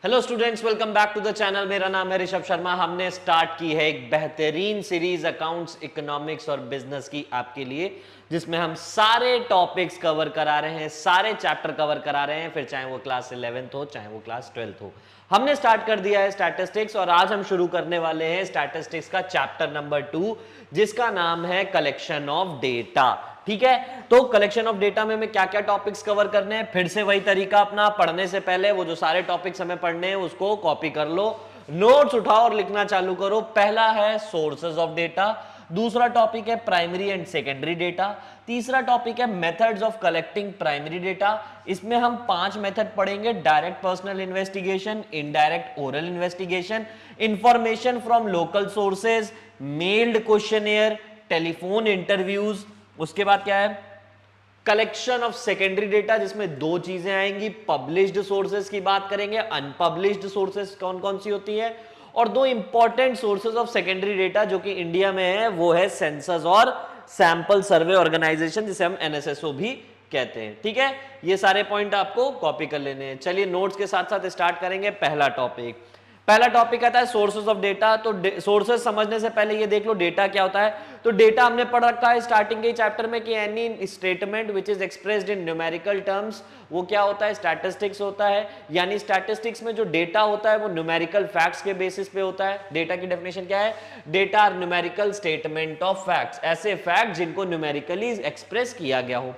Hello students, welcome back to the channel. मेरा नाम है ऋषभ शर्मा। हमने स्टार्ट की है एक बेहतरीन सीरीज अकाउंट्स, इकोनॉमिक्स और बिजनेस की आपके लिए, जिसमें हम सारे टॉपिक्स कवर करा रहे हैं, सारे चैप्टर कवर करा रहे हैं, फिर चाहे वो क्लास 11th हो चाहे वो क्लास 12th हो। हमने स्टार्ट कर दिया है स्टैटिस्टिक्स और आज हम शुरू करने वाले हैं स्टैटिस्टिक्स का चैप्टर नंबर 2, जिसका नाम है कलेक्शन ऑफ डेटा। ठीक है, तो कलेक्शन ऑफ डेटा में हमें क्या क्या टॉपिक्स कवर करने हैं, फिर से वही तरीका अपना, पढ़ने से पहले वो जो सारे टॉपिक्स हमें पढ़ने हैं उसको कॉपी कर लो, नोट्स उठाओ और लिखना चालू करो। पहला है सोर्सेज ऑफ डेटा, दूसरा टॉपिक है प्राइमरी एंड सेकेंडरी डेटा, तीसरा टॉपिक है methods of collecting primary data. इसमें हम 5 मेथड पढ़ेंगे: direct personal investigation, indirect oral investigation, information from local sources, meld questionnaire, telephone interviews. उसके बाद क्या है, कलेक्शन ऑफ सेकेंडरी डेटा, जिसमें 2 चीजें आएंगी, पब्लिश्ड सोर्सेज की बात करेंगे, अनपब्लिश्ड सोर्सेज कौन कौन सी होती है, और 2 important sources of secondary data जो कि इंडिया में है, वो है सेंसस और सैंपल सर्वे ऑर्गेनाइजेशन, जिसे हम एनएसएसओ भी कहते हैं। ठीक है, ये सारे पॉइंट आपको कॉपी कर लेने हैं। चलिए नोट्स के साथ साथ स्टार्ट करेंगे। पहला टॉपिक आता है सोर्सेज ऑफ डेटा। तो सोर्सेज समझने से पहले ये देख लो डेटा क्या होता है। तो डेटा हमने पढ़ रखा है स्टार्टिंग के चैप्टर में कि any statement which is expressed in numerical terms, वो क्या होता है, स्टैटिस्टिक्स होता है। यानी स्टैटिस्टिक्स में जो डेटा होता है वो न्यूमेरिकल फैक्ट्स के बेसिस पे होता है। डेटा की डेफिनेशन क्या है, data are numerical statement of facts, ऐसे फैक्ट जिनको न्यूमेरिकली एक्सप्रेस किया गया हो।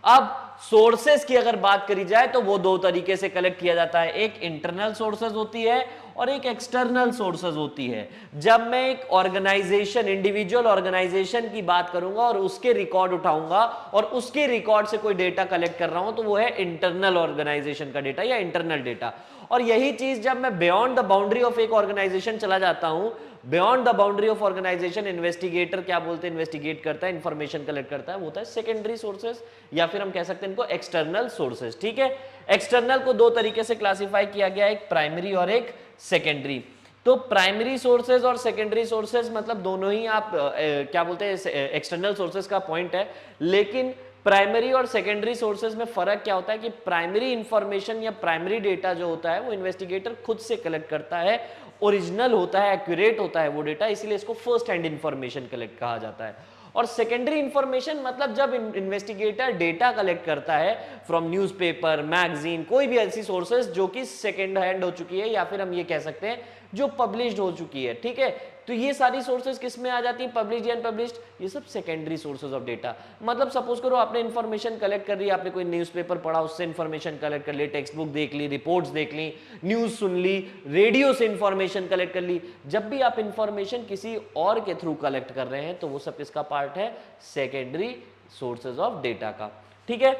अब सोर्सेस की अगर बात करी जाए तो वो 2 तरीके से कलेक्ट किया जाता है, एक इंटरनल सोर्सेज होती है और एक एक्सटर्नल सोर्सेज होती है। जब मैं एक ऑर्गेनाइजेशन, इंडिविजुअल ऑर्गेनाइजेशन की बात करूंगा और उसके रिकॉर्ड उठाऊंगा और उसके रिकॉर्ड से कोई डेटा कलेक्ट कर रहा हूं, तो वो है इंटरनल ऑर्गेनाइजेशन का डेटा या इंटरनल डेटा। और यही चीज जब मैं बियॉन्ड द बाउंड्री ऑफ एक ऑर्गेनाइजेशन चला जाता हूं, beyond the boundary of organisation, investigator क्या बोलते हैं, इन्वेस्टिगेट करता है, इंफॉर्मेशन कलेक्ट करता है, वो होता है सेकेंडरी सोर्सेज, या फिर हम कह सकते हैं इनको एक्सटर्नल सोर्सेज। ठीक है, एक्सटर्नल को 2 तरीके से क्लासिफाई किया गया है, एक प्राइमरी और एक सेकेंडरी। तो प्राइमरी सोर्सेज और सेकेंडरी सोर्सेज मतलब दोनों ही आप क्या बोलते हैं, एक्सटर्नल सोर्सेज का पॉइंट है। लेकिन प्राइमरी और सेकेंडरी सोर्सेज में फर्क क्या होता है कि प्राइमरी इंफॉर्मेशन या प्राइमरी डेटा जो होता है वो इन्वेस्टिगेटर खुद से कलेक्ट करता है, ओरिजिनल होता है, एक्यूरेट होता है वो डेटा, इसीलिए इसको फर्स्ट हैंड इंफॉर्मेशन कलेक्ट कहा जाता है। और सेकेंडरी इंफॉर्मेशन मतलब जब इन्वेस्टिगेटर डेटा कलेक्ट करता है फ्रॉम न्यूज़पेपर, मैगजीन, कोई भी ऐसी सोर्सेज जो कि सेकेंड हैंड हो चुकी है, या फिर हम ये कह सकते हैं जो पब्लिश्ड हो चुकी है। ठीक है, तो ये सारी सोर्सेज किस में आ जाती है, पब्लिश्ड या अनपब्लिश्ड, ये सब सेकेंडरी सोर्सेज ऑफ डेटा। मतलब सपोज करो आपने इंफॉर्मेशन कलेक्ट कर ली, आपने कोई न्यूज़पेपर पढ़ा, उससे इंफॉर्मेशन कलेक्ट कर ली, टेक्स्ट बुक देख ली, रिपोर्ट्स देख ली, न्यूज़ सुन ली, रेडियो से इंफॉर्मेशन कलेक्ट कर ली। जब भी आप इंफॉर्मेशन किसी और के थ्रू कलेक्ट कर रहे हैं तो वो सब किसका पार्ट है, सेकेंडरी सोर्सेज ऑफ डेटा का। ठीक है,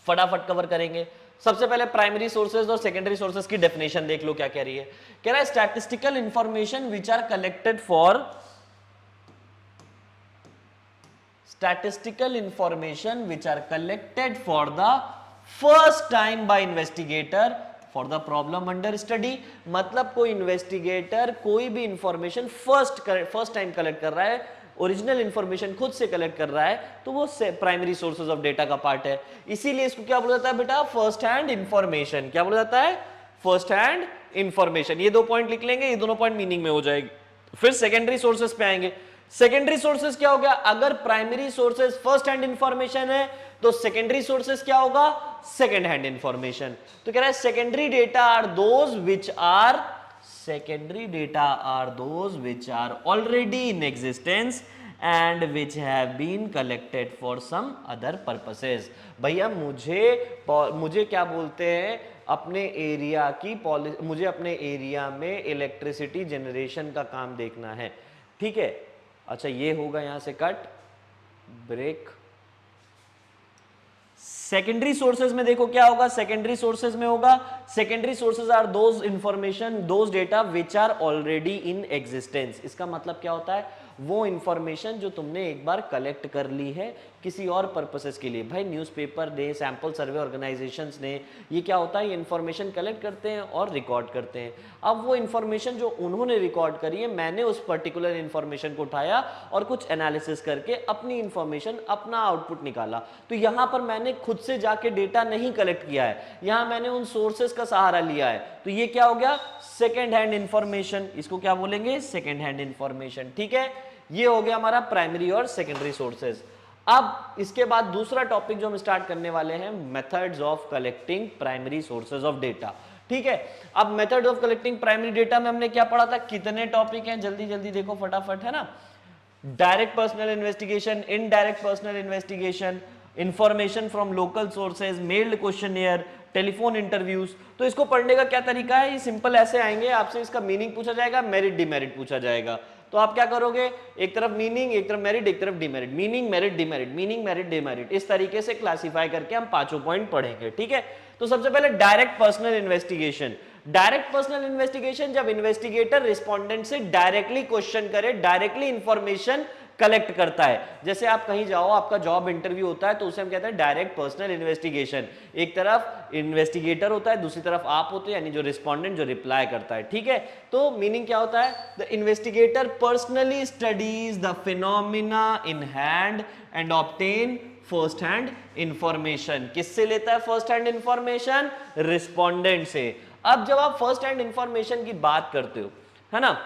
फटाफट कवर करेंगे। सबसे पहले प्राइमरी सोर्सेज और सेकेंडरी सोर्सेज की डेफिनेशन देख लो क्या कह रही है। कह रहा है statistical information which are collected for statistical information which are collected for the first time by investigator for the problem under study। मतलब कोई इन्वेस्टिगेटर कोई भी इंफॉर्मेशन फर्स्ट टाइम कलेक्ट कर रहा है, ओरिजिनल इंफॉर्मेशन खुद से कलेक्ट कर रहा है, तो वो प्राइमरी सोर्सेज ऑफ डेटा का पार्ट है। इसीलिए इसको क्या बोला जाता है बेटा, फर्स्ट हैंड इंफॉर्मेशन। क्या बोला जाता है, फर्स्ट हैंड इंफॉर्मेशन। ये 2 पॉइंट लिख लेंगे, ये दोनों पॉइंट मीनिंग में हो जाएगी। फिर सेकेंडरी सोर्सेज पे आएंगे। सेकेंडरी सोर्सेज क्या हो गया, अगर primary sources first hand information है तो सेकेंडरी सोर्सेज क्या होगा, सेकेंड हैंड इंफॉर्मेशन। तो कह रहा है secondary data are those which are, secondary data are those which are already in existence and which have been collected for some other purposes। भैया मुझे क्या बोलते हैं, अपने एरिया की मुझे अपने एरिया में इलेक्ट्रिसिटी जनरेशन का काम देखना है। ठीक है, अच्छा ये होगा यहां से कट, ब्रेक। सेकेंडरी सोर्सेज में देखो क्या होगा, सेकेंडरी सोर्सेज में होगा, secondary sources are those information, those data which are already in existence. इसका मतलब क्या होता है, वो इंफॉर्मेशन जो तुमने एक बार कलेक्ट कर ली है, किसी और पर्पसेस के लिए। भाई न्यूज़पेपर ने, सैंपल सर्वे ऑर्गेनाइजेशंस ने, ये क्या होता है, ये इन्फॉर्मेशन कलेक्ट करते हैं और रिकॉर्ड करते हैं। अब वो इन्फॉर्मेशन जो उन्होंने रिकॉर्ड करी है, मैंने उस पर्टिकुलर इन्फॉर्मेशन को उठाया और कुछ एनालिसिस करके अपनी इन्फॉर्मेशन, अपना आउटपुट निकाला। तो यहाँ पर मैंने खुद से जाके डेटा नहीं कलेक्ट किया है, यहाँ मैंने उन सोर्सेस का सहारा लिया है। तो ये क्या हो गया, सेकेंड हैंड इंफॉर्मेशन। इसको क्या बोलेंगे, सेकेंड हैंड इंफॉर्मेशन। ठीक है, ये हो गया हमारा प्राइमरी और सेकेंडरी सोर्सेज। अब इसके बाद दूसरा टॉपिक जो हम स्टार्ट करने वाले हैं, methods of collecting primary sources of data. ठीक है, अब method of collecting primary data में हमने क्या पढ़ा था, कितने टॉपिक हैं, जल्दी जल्दी देखो फटाफट, है ना। Direct personal investigation, indirect personal investigation, information from local sources, meld questionnaire, telephone interviews. तो इसको पढ़ने का क्या तरीका है, ये सिंपल ऐसे आएंगे, आपसे इसका मीनिंग पूछा जाएगा, मेरिट डिमेरिट पूछा जाएगा। तो आप क्या करोगे, एक तरफ मीनिंग, एक तरफ मेरिट, एक तरफ demerit, meaning merit demerit, meaning merit demerit, इस तरीके से क्लासिफाई करके हम पांचों पॉइंट पढ़ेंगे। ठीक है, तो सबसे पहले direct personal investigation. Direct personal investigation, जब इन्वेस्टिगेटर रिस्पोंडेंट से डायरेक्टली क्वेश्चन करे, डायरेक्टली इंफॉर्मेशन कलेक्ट करता है। जैसे आप कहीं जाओ, आपका जॉब इंटरव्यू होता है, तो उसे हम कहते हैं डायरेक्ट पर्सनल इन्वेस्टिगेशन। एक तरफ इन्वेस्टिगेटर होता है, दूसरी तरफ आप होते हैं, यानी जो रिस्पोंडेंट जो रिप्लाई करता है। ठीक है, तो मीनिंग क्या होता है, the investigator personally studies the phenomena in hand and obtain first hand information. किससे लेता है फर्स्ट हैंड इंफॉर्मेशन, रिस्पोंडेंट से। अब जब आप फर्स्ट हैंड इंफॉर्मेशन की बात करते हो, है ना,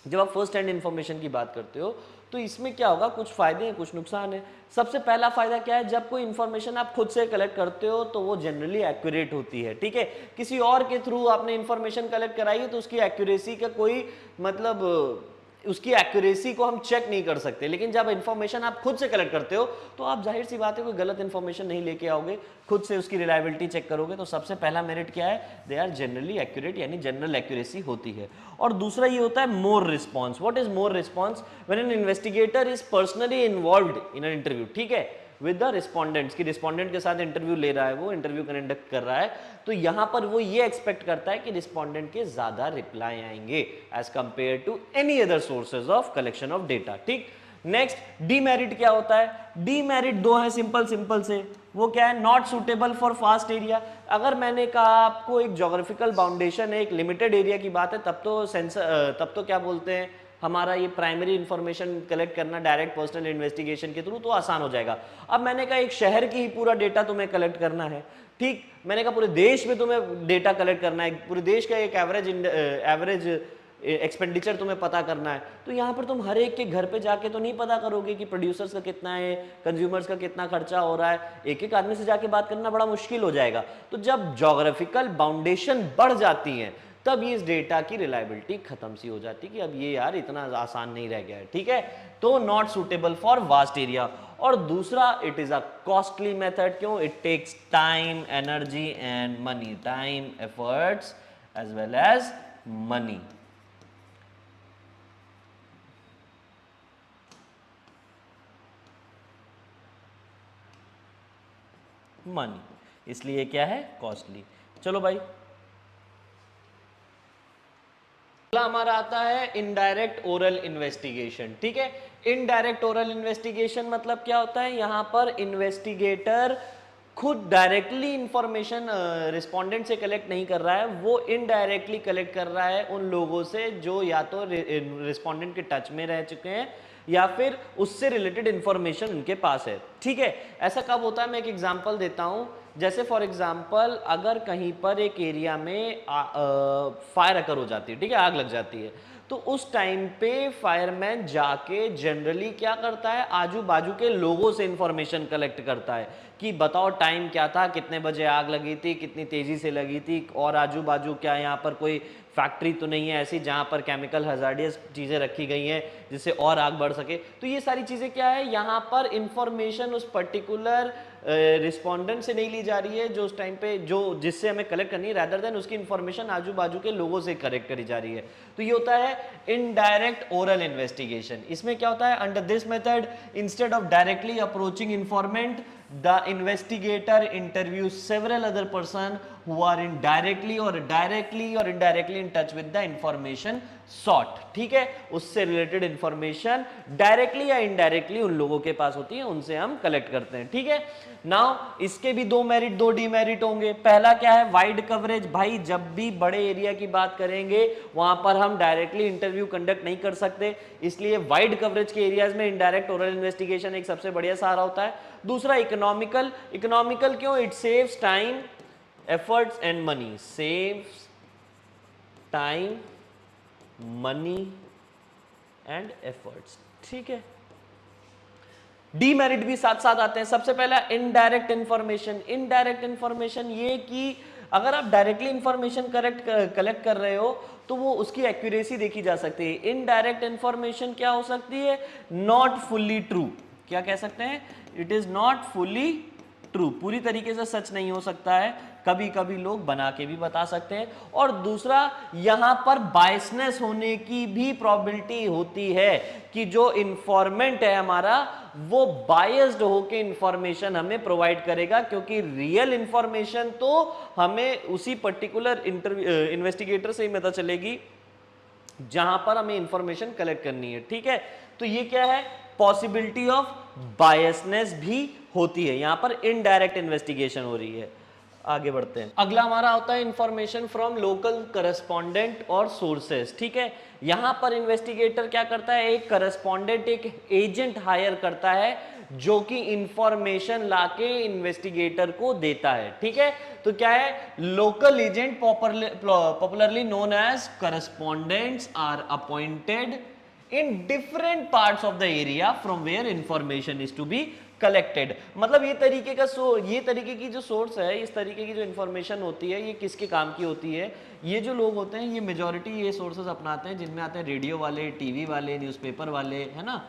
जब आप फर्स्ट हैंड इंफॉर्मेशन की बात करते हो, तो इसमें क्या होगा, कुछ फायदे हैं, कुछ नुकसान है। सबसे पहला फायदा क्या है, जब कोई इंफॉर्मेशन आप खुद से कलेक्ट करते हो तो वो जनरली एक्यूरेट होती है। ठीक है, किसी और के थ्रू आपने इंफॉर्मेशन कलेक्ट कराई है तो उसकी एक्यूरेसी का कोई मतलब, उसकी एक्यूरेसी को हम चेक नहीं कर सकते। लेकिन जब इंफॉर्मेशन आप खुद से कलेक्ट करते हो तो आप जाहिर सी बात है कोई गलत इंफॉर्मेशन नहीं लेके आओगे, खुद से उसकी रिलायबिलिटी चेक करोगे। तो सबसे पहला मेरिट क्या है, दे आर जनरली एक्यूरेट, यानी जनरल एक्यूरेसी होती है। और दूसरा ये होता है more response. What is more response, when an investigator is personally involved in an interview, ठीक है, विद द रिस्पोंडेंट्स, की रिस्पोंडेंट के साथ इंटरव्यू ले रहा है, वो इंटरव्यू कंडक्ट कर रहा है, तो यहां पर वो ये एक्सपेक्ट करता है कि रिस्पोंडेंट के ज्यादा रिप्लाई आएंगे as compare to any other sources of collection of data. ठीक, नेक्स्ट डीमेरिट क्या होता है, डीमेरिट दो है, सिंपल सिंपल से। वो क्या है, not suitable for fast area. अगर मैंने कहा आपको एक ज्योग्राफिकल बाउंडेशन है, एक लिमिटेड एरिया की बात है, तब तो सेंसर, तब तो क्या बोलते हैं, हमारा ये प्राइमरी इंफॉर्मेशन कलेक्ट करना डायरेक्ट पर्सनल इन्वेस्टिगेशन के थ्रू तो आसान हो जाएगा। अब मैंने कहा एक शहर की ही पूरा डेटा तुम्हें कलेक्ट करना है, ठीक, मैंने कहा पूरे देश में तुम्हें डेटा कलेक्ट करना है, पूरे देश का एक एवरेज एक्सपेंडिचर तुम्हें पता करना है, तो यहाँ पर तुम हर एक के घर पे जाके तो नहीं पता करोगे कि प्रोड्यूसर्स का कितना है, कंज्यूमर्स का कितना खर्चा हो रहा है। एक एक आदमी से जाके बात करना बड़ा मुश्किल हो जाएगा। तो जब ज्योग्राफिकल बाउंडेशन बढ़ जाती है तब ये इस डेटा की रिलायबिलिटी खत्म सी हो जाती है कि अब ये यार इतना आसान नहीं रह गया है। ठीक है, तो not suitable for vast area. और दूसरा, it is a costly method. क्यों, it takes time, energy and money, time, efforts as well as money. Money, इसलिए क्या है, कॉस्टली। चलो भाई, हमारा आता है इनडायरेक्ट ओरल इन्वेस्टिगेशन। ठीक है, इनडायरेक्ट ओरल इन्वेस्टिगेशन मतलब क्या होता है, यहां पर इन्वेस्टिगेटर खुद डायरेक्टली इंफॉर्मेशन रिस्पोंडेंट से कलेक्ट नहीं कर रहा है, वो इनडायरेक्टली कलेक्ट कर रहा है उन लोगों से जो या तो रिस्पोंडेंट के टच में रह चुके हैं या फिर उससे रिलेटेड इंफॉर्मेशन उनके पास है। ठीक है, ऐसा कब होता है, मैं एक एग्जांपल देता हूं। जैसे फॉर एग्जांपल, अगर कहीं पर एक एरिया में फायर अकर हो जाती है, ठीक है, आग लग जाती है, तो उस टाइम पे फायरमैन जाके जनरली क्या करता है, आजू बाजू के लोगों से इंफॉर्मेशन कलेक्ट करता है कि बताओ टाइम क्या था, कितने बजे आग लगी थी, कितनी तेजी से लगी थी, और आजू बाजू क्या यहाँ पर कोई फैक्ट्री तो नहीं है ऐसी जहाँ पर केमिकल हजार्डियस चीज़ें रखी गई हैं जिससे और आग बढ़ सके। तो ये सारी चीज़ें क्या है, यहाँ पर इंफॉर्मेशन उस पर्टिकुलर रिस्पोंडेंट से नहीं ली जा रही है जो उस टाइम पे जो जिससे हमें कलेक्ट करनी है, रैदर देन उसकी इंफॉर्मेशन आजू बाजू के लोगों से कलेक्ट करी जा रही है। तो ये होता है इनडायरेक्ट ओरल इन्वेस्टिगेशन। इसमें क्या होता है, under this method instead of directly approaching इंफॉर्मेंट the investigator interview several other person who are indirectly or indirectly in touch with the information sought. ठीक है, उससे रिलेटेड इंफॉर्मेशन डायरेक्टली या इनडायरेक्टली उन लोगों के पास होती है, उनसे हम कलेक्ट करते हैं. ठीक है, नाउ इसके भी दो मेरिट दो डीमेरिट होंगे. पहला क्या है, वाइड कवरेज. भाई जब भी बड़े एरिया की बात करेंगे वहां पर हम डायरेक्टली इंटरव्यू कंडक्ट नहीं कर सकते, इसलिए वाइड कवरेज के एरियाज में इनडायरेक्ट ओरल इन्वेस्टिगेशन एक सबसे बढ़िया सहारा होता है. दूसरा इकोनॉमिकल. इकोनॉमिकल क्यों? It saves time, efforts and money. Saves time, money and efforts. ठीक है, डीमेरिट भी साथ साथ आते हैं. सबसे पहला इनडायरेक्ट इंफॉर्मेशन. इनडायरेक्ट इंफॉर्मेशन ये कि अगर आप डायरेक्टली इंफॉर्मेशन कलेक्ट कर रहे हो तो वो उसकी एक्यूरेसी देखी जा सकती है. इनडायरेक्ट इंफॉर्मेशन क्या हो सकती है? Not fully true. क्या कह सकते हैं? It is not fully true. पूरी तरीके से सच नहीं हो सकता है, कभी कभी लोग बना के भी बता सकते हैं. और दूसरा, यहां पर बायसनेस होने की भी प्रोबेबिलिटी होती है कि जो इंफॉर्मेंट है हमारा वो बायस्ड होके इंफॉर्मेशन हमें प्रोवाइड करेगा, क्योंकि रियल इंफॉर्मेशन तो हमें उसी पर्टिकुलर इन्वेस्टिगेटर से ही पता चलेगी जहां पर हमें इंफॉर्मेशन कलेक्ट करनी है. ठीक है, तो ये क्या है? पॉसिबिलिटी ऑफ बायसनेस भी होती है. यहां पर इनडायरेक्ट इन्वेस्टिगेशन हो रही है. आगे बढ़ते हैं. अगला हमारा होता है इंफॉर्मेशन फ्रॉम लोकल करस्पॉन्डेंट और सोर्सेस. ठीक है, यहां पर इन्वेस्टिगेटर क्या करता है? एक करस्पॉन्डेंट, एक एजेंट हायर करता है जो कि इंफॉर्मेशन लाके इन्वेस्टिगेटर को देता है. ठीक है, तो क्या है? Local agent, popularly known as correspondents, are appointed in different parts of the area from where information is to be collected. मतलब ये तरीके की जो सोर्स है, इस तरीके की जो इंफॉर्मेशन होती है, ये किसके काम की होती है? ये जो लोग होते हैं, ये मेजॉरिटी ये सोर्सेज अपनाते हैं, जिनमें आते हैं रेडियो वाले, टीवी वाले, न्यूज़पेपर वाले, है ना,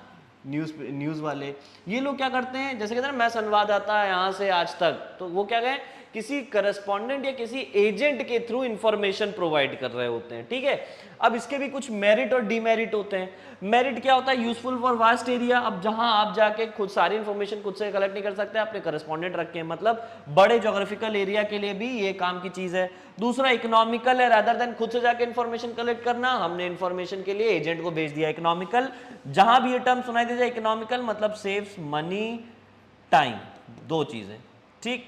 न्यूज़ वाले. ये लोग क्या करते हैं? जैसे कहते हैं ना, मैं संवाददाता यहाँ से आज तक, तो वो क्या कहें? किसी करस्पॉन्डेंट या किसी एजेंट के थ्रू इंफॉर्मेशन प्रोवाइड कर रहे होते हैं. ठीक है, अब इसके भी कुछ मेरिट और डीमेरिट होते हैं. मेरिट क्या होता है? Useful for vast area. अब जहां आप जाके खुद सारी इंफॉर्मेशन खुद से कलेक्ट नहीं कर सकते, आपने करस्पॉन्डेंट रखे हैं, मतलब बड़े ज्योग्राफिकल एरिया के लिए भी ये काम की चीज है. दूसरा इकोनॉमिकल है. रादर देन खुद से जाके इंफॉर्मेशन कलेक्ट करना, हमने इंफॉर्मेशन के लिए एजेंट को भेज दिया. इकोनॉमिकल, जहां भी ये टर्म सुनाई दे जाए इकोनॉमिकल, मतलब सेव्स मनी, टाइम, दो चीजें. ठीक,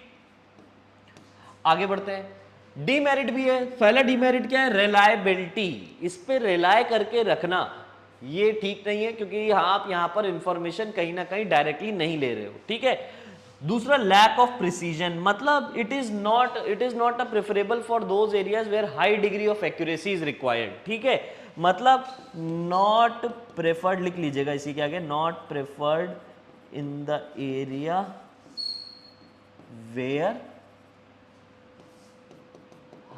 आगे बढ़ते हैं. डीमेरिट भी है. पहला डीमेरिट क्या है? रिलायबिलिटी. इस पे रिलाय करके रखना ये ठीक नहीं है, क्योंकि आप यहां पर इंफॉर्मेशन कहीं ना कहीं डायरेक्टली नहीं ले रहे हो. ठीक है. दूसरा, लैक ऑफ प्रिसीजन. मतलब it is not a preferable for those areas where high degree of accuracy is required. ठीक है, मतलब नॉट प्रेफर्ड लिख लीजिएगा इसी के आगे, not preferred in the area where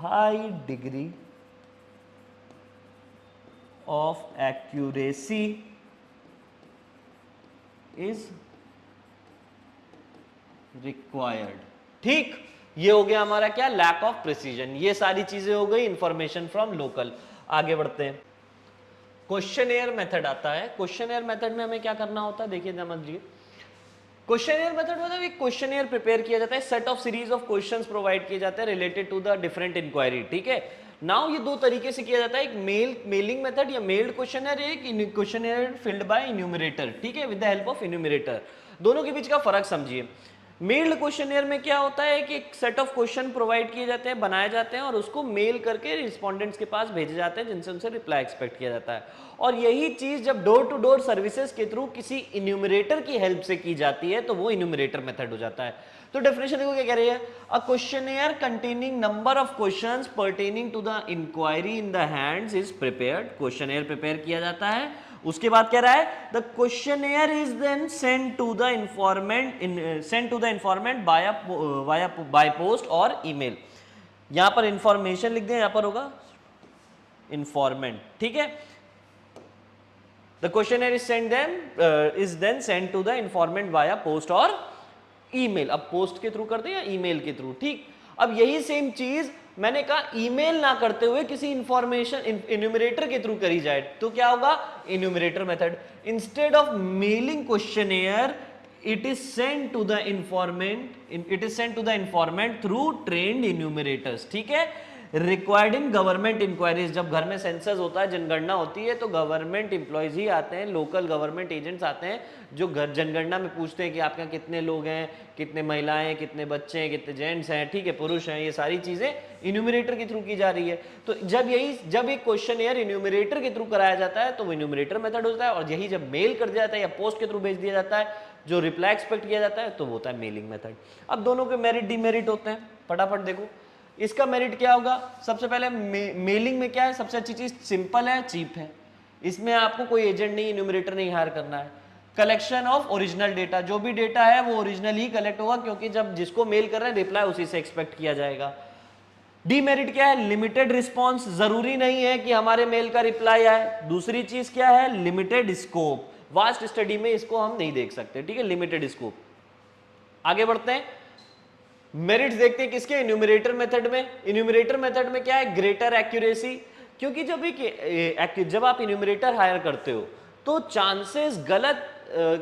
high degree of accuracy is required. ठीक, ये हो गया हमारा क्या? Lack of precision. ये सारी चीजें हो गई इंफॉर्मेशन फ्रॉम लोकल. आगे बढ़ते हैं. क्वेश्चनेयर मेथड आता है. क्वेश्चनेयर मेथड में हमें क्या करना होता है? देखिए समझिए. क्वेश्चनेयर मेथड मतलब एक क्वेश्चनेयर प्रिपेयर किया जाता है, set of series of questions provide किए जाते हैं related to the different inquiry. ठीक है, नाउ ये दो तरीके से किया जाता है, एक मेलिंग मेथड या मेल्ड क्वेश्चनेयर, एक क्वेश्चनेयर फिल्ड बाय इन्यूमरेटर. ठीक है, with the help of enumerator. दोनों के बीच का फर्क समझिए. मेल्ड क्वेश्चनेयर में क्या होता है कि एक सेट ऑफ क्वेश्चन प्रोवाइड किए जाते हैं, बनाए जाते हैं और उसको मेल करके रिस्पोंडेंट्स के पास भेजे जाते हैं, जिनसे उनसे रिप्लाई एक्सपेक्ट किया जाता है. और यही चीज जब डोर टू डोर सर्विसेज के थ्रू किसी इन्यूमरेटर की हेल्प से की जाती है तो वो इन्यूमरेटर मेथड हो जाता है. तो डेफिनेशन देखो क्या कह रही है? A questionnaire containing number of questions pertaining to the inquiry in the hands is prepared. Questionnaire prepare किया जाता है. उसके बाद कह रहा है the questionnaire is then send to the informant by post और ईमेल. यहां पर इंफॉर्मेशन लिख दें, यहां पर होगा इंफॉर्मेंट. ठीक है, the questionnaire is then send to the informant by post और ईमेल. अब पोस्ट के थ्रू करते हैं या ईमेल के थ्रू. ठीक, अब यही सेम चीज मैंने कहा ईमेल ना करते हुए किसी इंफॉर्मेशन इन्यूमरेटर के थ्रू करी जाए तो क्या होगा? Enumerator method. Instead of mailing questionnaire it is sent to the informant through trained enumerators, ठीक है। रिक्वायर्ड इन गवर्नमेंट इंक्वायरीज, जब घर में सेंसस होता है, जनगणना होती है, तो गवर्नमेंट इंप्लॉयज ही आते हैं, लोकल गवर्नमेंट एजेंट्स आते हैं जो घर जनगणना में पूछते हैं कि आपके यहाँ कितने लोग हैं, कितने महिलाएं हैं, कितने बच्चे हैं, कितने जेंट्स हैं, ठीक है, पुरुष हैं, ये सारी चीजें इन्यूमरेटर के थ्रू की जा रही है। तो जब एक क्वेश्चन एयर इन्यूमरेटर के थ्रू कराया जाता है तो वो इन्यूमरेटर मेथड होता है, और यही जब मेल कर दिया जाता है या पोस्ट के थ्रू भेज दिया जाता है, जो रिप्लाई एक्सपेक्ट किया जाता है, तो वो होता है मेलिंग मेथड। अब दोनों के मेरिट डिमेरिट होते हैं, फटाफट देखो। इसका मेरिट क्या होगा? सबसे पहले मेलिंग में क्या है, सबसे अच्छी चीज सिंपल है, चीप है, इसमें आपको कोई एजेंट नहीं, इन्यूमरेटर नहीं हायर करना है। कलेक्शन ऑफ ओरिजिनल डेटा, जो भी डेटा है वो ओरिजिनल ही कलेक्ट होगा, क्योंकि जब जिसको मेल कर रहे हैं रिप्लाई उसी से एक्सपेक्ट किया जाएगा। डीमेरिट क्या है? लिमिटेड रिस्पॉन्स, जरूरी नहीं है कि हमारे मेल का रिप्लाई आए। दूसरी चीज क्या है? लिमिटेड स्कोप, वास्ट स्टडी में इसको हम नहीं देख सकते, ठीक है, लिमिटेड स्कोप। आगे बढ़ते हैं, मेरिट्स देखते हैं किसके? इन्यूमरेटर मेथड में। इन्यूमरेटर मेथड में क्या है? ग्रेटर एक्यूरेसी, क्योंकि जब आप इन्यूमरेटर हायर करते हो तो चांसेस गलत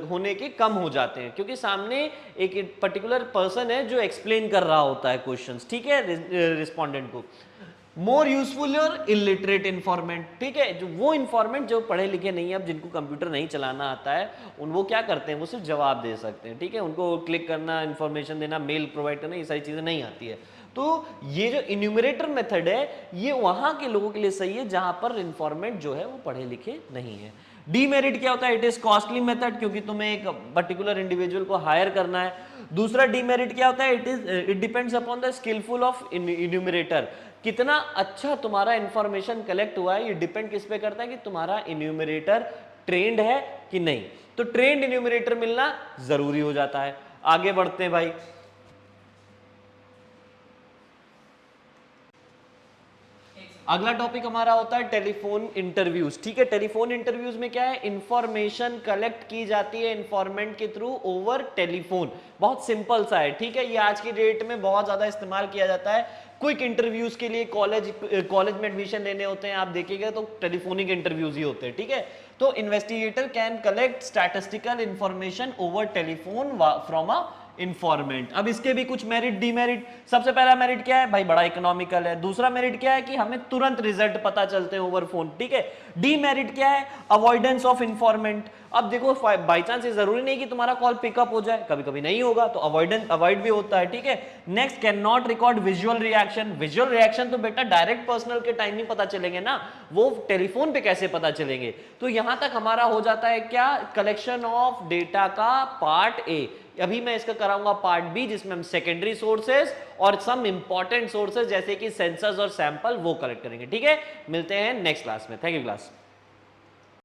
होने के कम हो जाते हैं, क्योंकि सामने एक पर्टिकुलर पर्सन है जो एक्सप्लेन कर रहा होता है क्वेश्चंस, ठीक है, रिस्पोंडेंट को। मोर यूजफुल और इलिटरेट इन्फॉर्मेंट, ठीक है, जो वो इन्फॉर्मेंट जो पढ़े लिखे नहीं है, अब जिनको कंप्यूटर नहीं चलाना आता है, वो क्या करते हैं, वो सिर्फ जवाब दे सकते हैं, ठीक है, उनको क्लिक करना, इन्फॉर्मेशन देना, मेल प्रोवाइड करना, ये सारी चीजें नहीं आती है। तो ये जो इन्यूमरेटर मेथड है ये वहां के लोगों के लिए सही है जहां पर इन्फॉर्मेंट जो है वो पढ़े लिखे नहीं है। डीमेरिट क्या होता है? इट इज कॉस्टली मेथड, क्योंकि तुम्हें एक पर्टिकुलर इंडिविजुअल को हायर करना है। दूसरा डीमेरिट क्या होता है? It depends upon the skilful of enumerator, कितना अच्छा तुम्हारा इंफॉर्मेशन कलेक्ट हुआ है, ये डिपेंड किस पे करता है कि तुम्हारा इन्यूमरेटर ट्रेंड है कि नहीं। तो ट्रेंड इन्यूमरेटर मिलना जरूरी हो जाता है। आगे बढ़ते हैं भाई, अगला टॉपिक हमारा होता है टेलीफोन इंटरव्यूज, ठीक है। टेलीफोन इंटरव्यूज में क्या है? इंफॉर्मेशन कलेक्ट की जाती है इन्फॉर्मेंट के थ्रू ओवर टेलीफोन, बहुत सिंपल सा है, ठीक है। ये आज की डेट में बहुत ज्यादा इस्तेमाल किया जाता है क्विक इंटरव्यूज के लिए। कॉलेज में एडमिशन लेने होते हैं, आप देखिएगा तो टेलीफोनिक इंटरव्यूज ही होते हैं, ठीक है। तो investigator can collect statistical information over telephone from a informant. अब इसके भी कुछ मेरिट डीमेरिट। सबसे पहला मेरिट क्या है भाई? बड़ा इकोनॉमिकल है। दूसरा मेरिट क्या है कि हमें तुरंत रिजल्ट पता चलते हैं ओवर फोन, ठीक है। डीमेरिट क्या है? Avoidance of informant. अब देखो बाई चांस ये जरूरी नहीं कि तुम्हारा कॉल पिकअप हो जाए, कभी कभी नहीं होगा तो अवॉइड भी होता है, ठीक है। Next, can not record visual reaction. Visual reaction तो बेटा डायरेक्ट पर्सनल के टाइम ही पता चलेंगे ना, वो टेलीफोन पे कैसे पता चलेंगे। तो यहां तक हमारा हो जाता है क्या? कलेक्शन ऑफ डेटा का पार्ट ए। अभी मैं इसका कराऊंगा पार्ट बी, जिसमें हम सेकेंडरी सोर्सेज और सम इंपॉर्टेंट सोर्सेज जैसे कि सेंसस और सैंपल वो कलेक्ट करेंगे, ठीक है। मिलते हैं नेक्स्ट क्लास में। Thank you class.